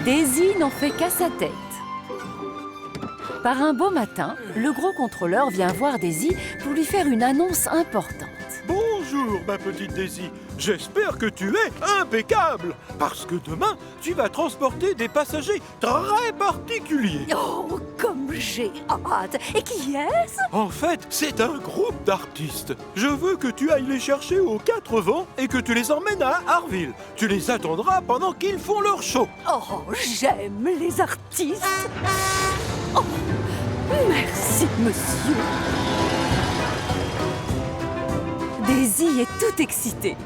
Daisy n'en fait qu'à sa tête. Par un beau matin, le gros contrôleur vient voir Daisy pour lui faire une annonce importante. Bonjour, ma petite Daisy. J'espère que tu es impeccable, parce que demain, tu vas transporter des passagers très particuliers. Oh, comme j'ai hâte! Et qui est-ce? En fait, c'est un groupe d'artistes. Je veux que tu ailles les chercher aux 4 vents et que tu les emmènes à Harville. Tu les attendras pendant qu'ils font leur show. Oh, j'aime les artistes! Oh, merci, monsieur! Daisy est toute excitée.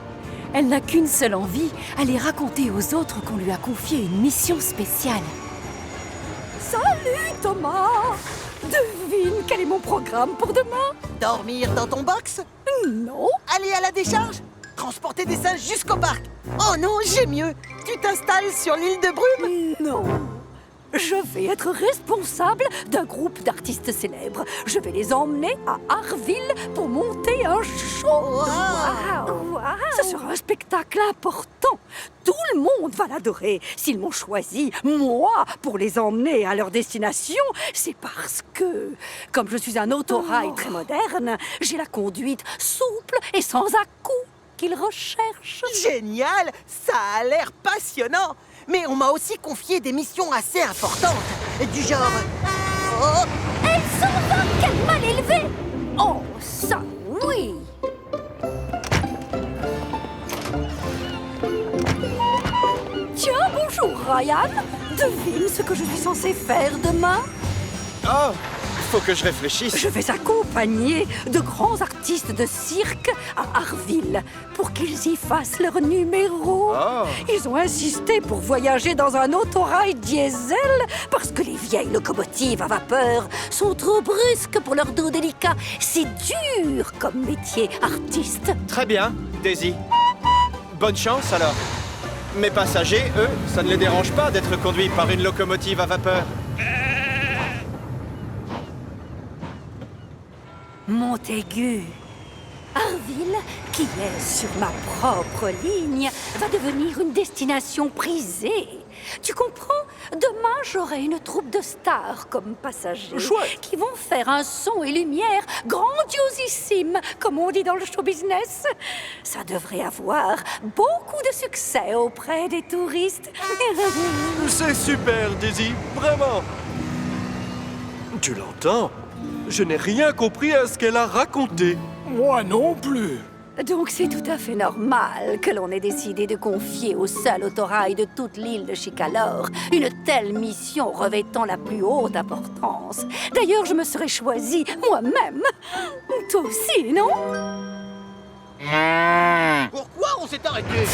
Elle n'a qu'une seule envie, aller raconter aux autres qu'on lui a confié une mission spéciale. Salut, Thomas! Devine quel est mon programme pour demain? Dormir dans ton box? Non? Aller à la décharge? Transporter des singes jusqu'au parc? Oh non, j'ai mieux! Tu t'installes sur l'île de Brume? Non! Je vais être responsable d'un groupe d'artistes célèbres. Je vais les emmener à Harville pour monter un show. Wow. Ce sera un spectacle important. Tout le monde va l'adorer. S'ils m'ont choisi, moi, pour les emmener à leur destination, c'est parce que, comme je suis un autorail très moderne, j'ai la conduite souple et sans à-coups qu'ils recherchent. Génial! Ça a l'air passionnant! Mais on m'a aussi confié des missions assez importantes. Du genre... Oh! Elle s'en va, quelle mal élevée! Oh, ça, oui! Tiens, bonjour, Ryan. Devine ce que je suis censée faire demain. Oh, faut que je réfléchisse. Je vais accompagner de grands artistes de cirque à Harville pour qu'ils y fassent leur numéro. Oh. Ils ont insisté pour voyager dans un autorail diesel parce que les vieilles locomotives à vapeur sont trop brusques pour leur dos délicat. C'est dur comme métier, artiste. Très bien, Daisy. Bonne chance alors. Mes passagers, eux, ça ne les dérange pas d'être conduits par une locomotive à vapeur. Montaigu. Harville, qui est sur ma propre ligne, va devenir une destination prisée. Tu comprends? Demain, j'aurai une troupe de stars comme passagers Chouette. qui vont faire un son et lumière grandiosissime, comme on dit dans le show business. Ça devrait avoir beaucoup de succès auprès des touristes. C'est super, Daisy, vraiment. Tu l'entends? Je n'ai rien compris à ce qu'elle a raconté. Moi non plus. Donc c'est tout à fait normal que l'on ait décidé de confier au seul autorail de toute l'île de Chicalor une telle mission revêtant la plus haute importance. D'ailleurs, je me serais choisie moi-même. Toi aussi, non? Pourquoi on s'est arrêté?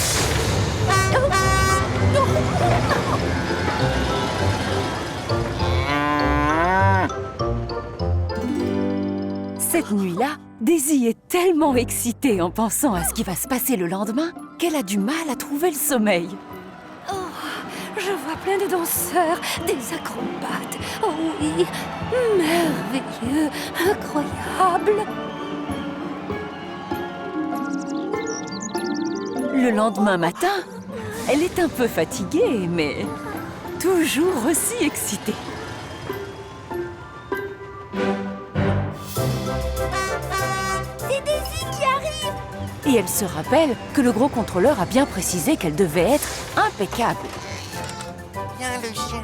Cette nuit-là, Daisy est tellement excitée en pensant à ce qui va se passer le lendemain qu'elle a du mal à trouver le sommeil. Oh, je vois plein de danseurs, des acrobates. Oh oui, merveilleux, incroyable. Le lendemain matin, elle est un peu fatiguée, mais toujours aussi excitée. Et elle se rappelle que le gros contrôleur a bien précisé qu'elle devait être impeccable. Viens le chien.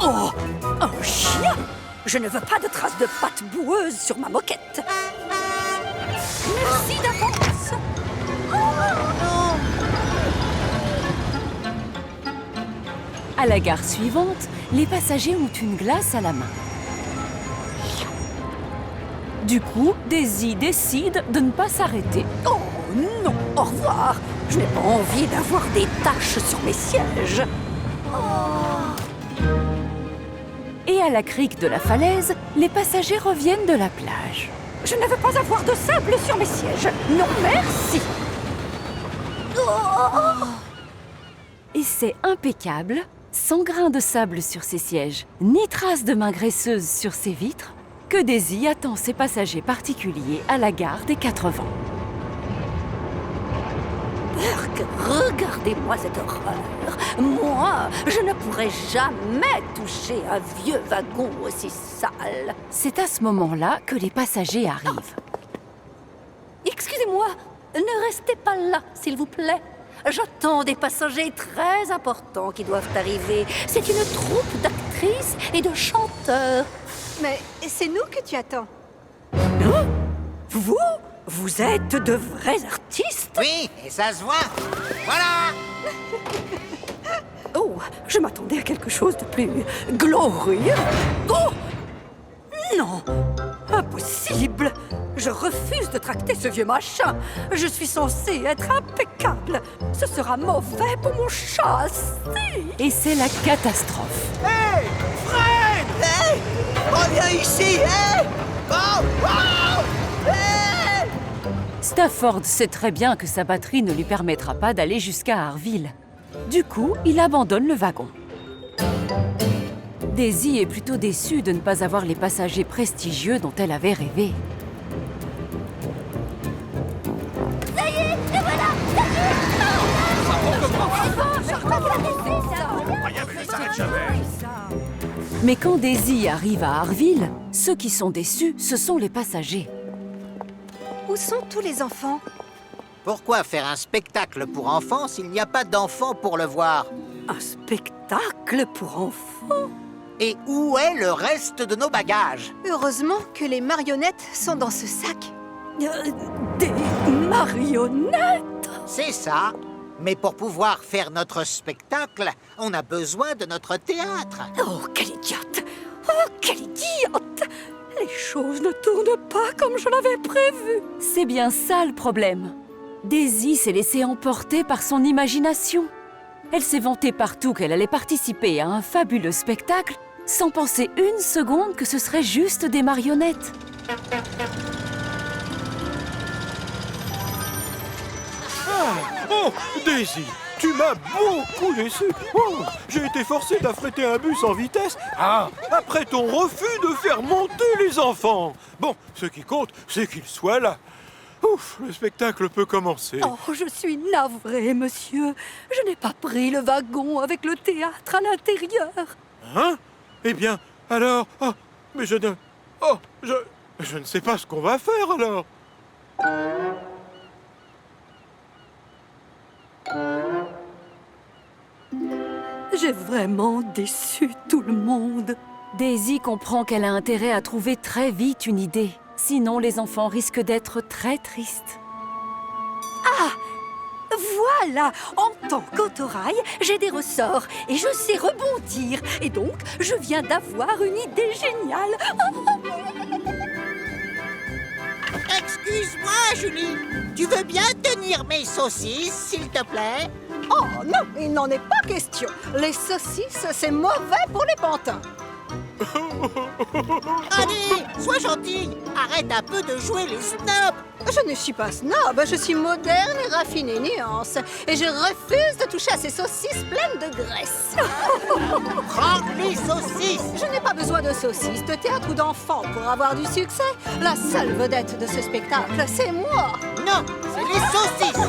Oh, un chien! Je ne veux pas de traces de pattes boueuses sur ma moquette. Merci d'avance. À la gare suivante, les passagers ont une glace à la main. Du coup, Daisy décide de ne pas s'arrêter. Oh non, au revoir. Je n'ai pas envie d'avoir des taches sur mes sièges. Et à la crique de la falaise, les passagers reviennent de la plage. Je ne veux pas avoir de sable sur mes sièges. Non, merci. Et c'est impeccable, sans grain de sable sur ses sièges, ni trace de main graisseuse sur ses vitres, que Daisy attend ses passagers particuliers à la gare des 4 vents. Burk, regardez-moi cette horreur. Moi, Je ne pourrai jamais toucher un vieux wagon aussi sale. C'est à ce moment-là que les passagers arrivent. Excusez-moi, ne restez pas là, s'il vous plaît. J'attends des passagers très importants qui doivent arriver. C'est une troupe d'actrices et de chanteurs. Mais c'est nous que tu attends. Vous êtes de vrais artistes? Oui, et ça se voit. Voilà. Oh, je m'attendais à quelque chose de plus glorieux. Oh! Non! Impossible! Je refuse de tracter ce vieux machin. Je suis censée être impeccable. Ce sera mauvais pour mon châssis. Et c'est la catastrophe. Hey, Fred! Hey, reviens ici, hey! Oh, wow! Hey! Stafford sait très bien que sa batterie ne lui permettra pas d'aller jusqu'à Harville. Du coup, il abandonne le wagon. Daisy est plutôt déçue de ne pas avoir les passagers prestigieux dont elle avait rêvé. Mais quand Daisy arrive à Harville, ceux qui sont déçus, ce sont les passagers. Où sont tous les enfants? Pourquoi faire un spectacle pour enfants s'il n'y a pas d'enfants pour le voir? Un spectacle pour enfants? Et où est le reste de nos bagages? Heureusement que les marionnettes sont dans ce sac. Des marionnettes? C'est ça. Mais pour pouvoir faire notre spectacle, on a besoin de notre théâtre. Oh, quelle idiote! Oh, quelle idiote! Les choses ne tournent pas comme je l'avais prévu. C'est bien ça le problème. Daisy s'est laissée emporter par son imagination. Elle s'est vantée partout qu'elle allait participer à un fabuleux spectacle sans penser une seconde que ce serait juste des marionnettes. Oh, Daisy, tu m'as beaucoup déçu. Oh, j'ai été forcé d'affréter un bus en vitesse. Après ton refus de faire monter les enfants. Bon, ce qui compte, c'est qu'ils soient là. Ouf, le spectacle peut commencer. Oh, je suis navrée, monsieur. Je n'ai pas pris le wagon avec le théâtre à l'intérieur. Hein? Eh bien, alors... Oh, mais je ne... Oh, je ne sais pas ce qu'on va faire, alors. J'ai vraiment déçu tout le monde. Daisy comprend qu'elle a intérêt à trouver très vite une idée. Sinon, les enfants risquent d'être très tristes. Voilà, en tant qu'autorail, j'ai des ressorts et je sais rebondir. Et donc, je viens d'avoir une idée géniale. Excuse-moi, Julie. Tu veux bien tenir mes saucisses, s'il te plaît? Oh non, il n'en est pas question. Les saucisses, c'est mauvais pour les pantins. Allez, sois gentille. Arrête un peu de jouer les snobs. Je ne suis pas snob, je suis moderne et raffinée nuance. Et je refuse de toucher à ces saucisses pleines de graisse. Prends les saucisses. Je n'ai pas besoin de saucisses, de théâtre ou d'enfants pour avoir du succès. La seule vedette de ce spectacle, c'est moi. Non, c'est les saucisses.